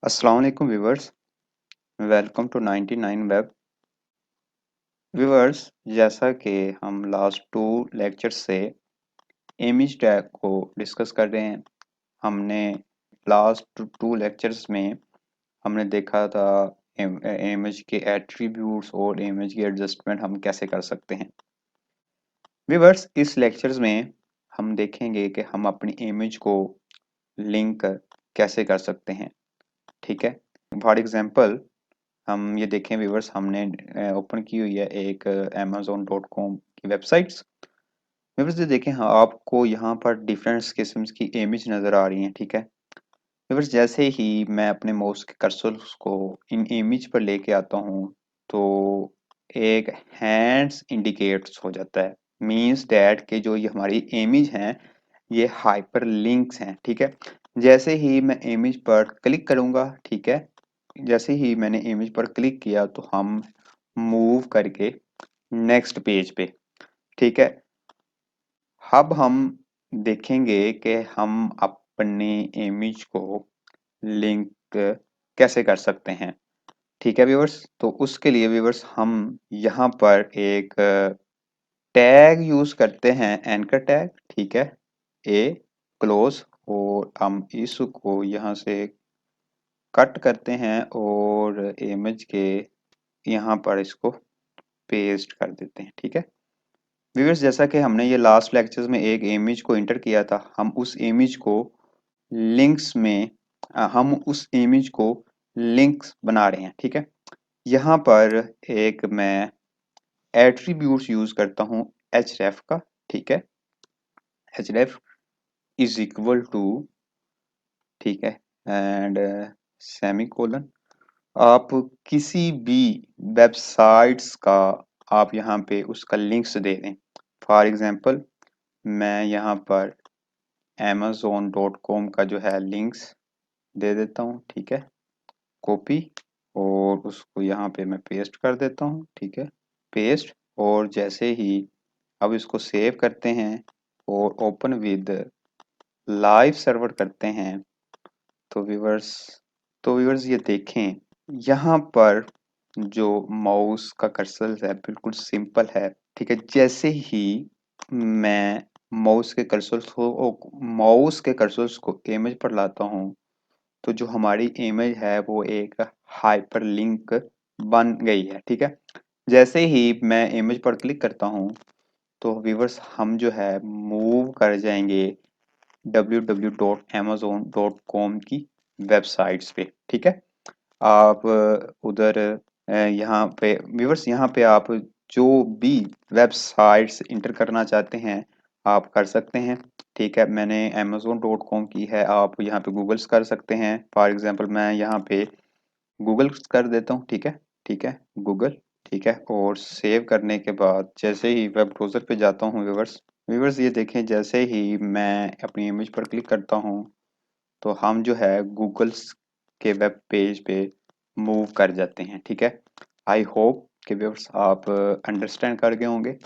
अस्सलाम वालेकुम viewers, welcome to 99 web. Viewers, जैसा कि हम लास्ट टू लेक्चर्स से इमेज टैग को डिस्कस कर रहे हैं। हमने लास्ट टू लेक्चर्स में हमने देखा था इमेज के एट्रीब्यूट्स और इमेज की एडजस्टमेंट हम कैसे कर सकते हैं। व्यूवर्स, इस लेक्चर्स में हम देखेंगे कि हम अपनी इमेज को लिंक कैसे कर सकते हैं। ठीक है, फॉर एग्जांपल हम ये देखें व्यूवर्स, हमने ओपन की हुई है एक amazon.com की वेबसाइट्स। व्यूवर्स ये देखें, हाँ, आपको यहाँ पर डिफरेंट किस्म की इमेज नज़र आ रही हैं। ठीक है व्यूवर्स, जैसे ही मैं अपने माउस के कर्सर को इन इमेज पर लेके आता हूँ तो एक हैंड्स इंडिकेट्स हो जाता है। मींस डैट के जो ये हमारी इमेज हैं ये हाइपर लिंक्स हैं। ठीक है, जैसे ही मैं इमेज पर क्लिक करूंगा, ठीक है, जैसे ही मैंने इमेज पर क्लिक किया तो हम मूव करके नेक्स्ट पेज पे। ठीक है, अब हम देखेंगे कि हम अपनी इमेज को लिंक कैसे कर सकते हैं। ठीक है व्यूअर्स, तो उसके लिए व्यूअर्स हम यहाँ पर एक टैग यूज करते हैं, एंकर टैग। ठीक है, ए क्लोज, और हम इसको यहाँ से कट करते हैं और इमेज के यहाँ पर इसको पेस्ट कर देते हैं। ठीक है व्यूअर्स, जैसा कि हमने ये लास्ट लेक्चर्स में एक इमेज को इंटर किया था, हम उस इमेज को लिंक्स में हम उस इमेज को लिंक्स बना रहे हैं। ठीक है, यहाँ पर एक मैं एट्रीब्यूट्स यूज करता हूँ href का। ठीक है, href इज इक्वल टू, ठीक है, एंड सेमीकोलन। आप किसी भी वेबसाइट्स का आप यहाँ पे उसका लिंक्स दे दें। फॉर एग्जांपल मैं यहाँ पर amazon.com का जो है लिंक्स दे देता हूँ। ठीक है, कॉपी, और उसको यहाँ पे मैं पेस्ट कर देता हूँ। ठीक है, पेस्ट, और जैसे ही अब इसको सेव करते हैं और ओपन विद लाइव सर्वर करते हैं तो व्यूवर्स, ये देखें, यहाँ पर जो माउस का कर्सर है बिल्कुल सिंपल है। ठीक है, जैसे ही मैं माउस के कर्सर को इमेज पर लाता हूँ तो जो हमारी इमेज है वो एक हाइपर लिंक बन गई है। ठीक है, जैसे ही मैं इमेज पर क्लिक करता हूँ तो व्यूवर्स हम जो है मूव कर जाएंगे www.amazon.com की वेबसाइट्स पे। ठीक है, आप उधर यहाँ पे व्यूवर्स, यहाँ पे आप जो भी वेबसाइट्स इंटर करना चाहते हैं आप कर सकते हैं। ठीक है, मैंने amazon.com की है, आप यहाँ पे गूगल्स कर सकते हैं। फॉर एग्जांपल मैं यहाँ पे गूगल कर देता हूँ। ठीक है, ठीक है, गूगल। ठीक है, और सेव करने के बाद जैसे ही वेब ब्राउज़र पे जाता हूँ व्यूवर्स, ये देखें, जैसे ही मैं अपनी इमेज पर क्लिक करता हूँ तो हम जो है गूगल्स के वेब पेज पे मूव कर जाते हैं। ठीक है, आई होप कि व्यूवर्स आप अंडरस्टैंड कर गए होंगे।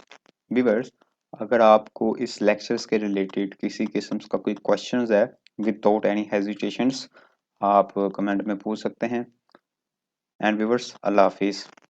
व्यूवर्स, अगर आपको इस लेक्चर्स के रिलेटेड किसी किस्म का कोई क्वेश्चंस है, विदाउट एनी हेजिटेशंस आप कमेंट में पूछ सकते हैं। एंड व्यूवर्स, अल्लाह हाफिज़।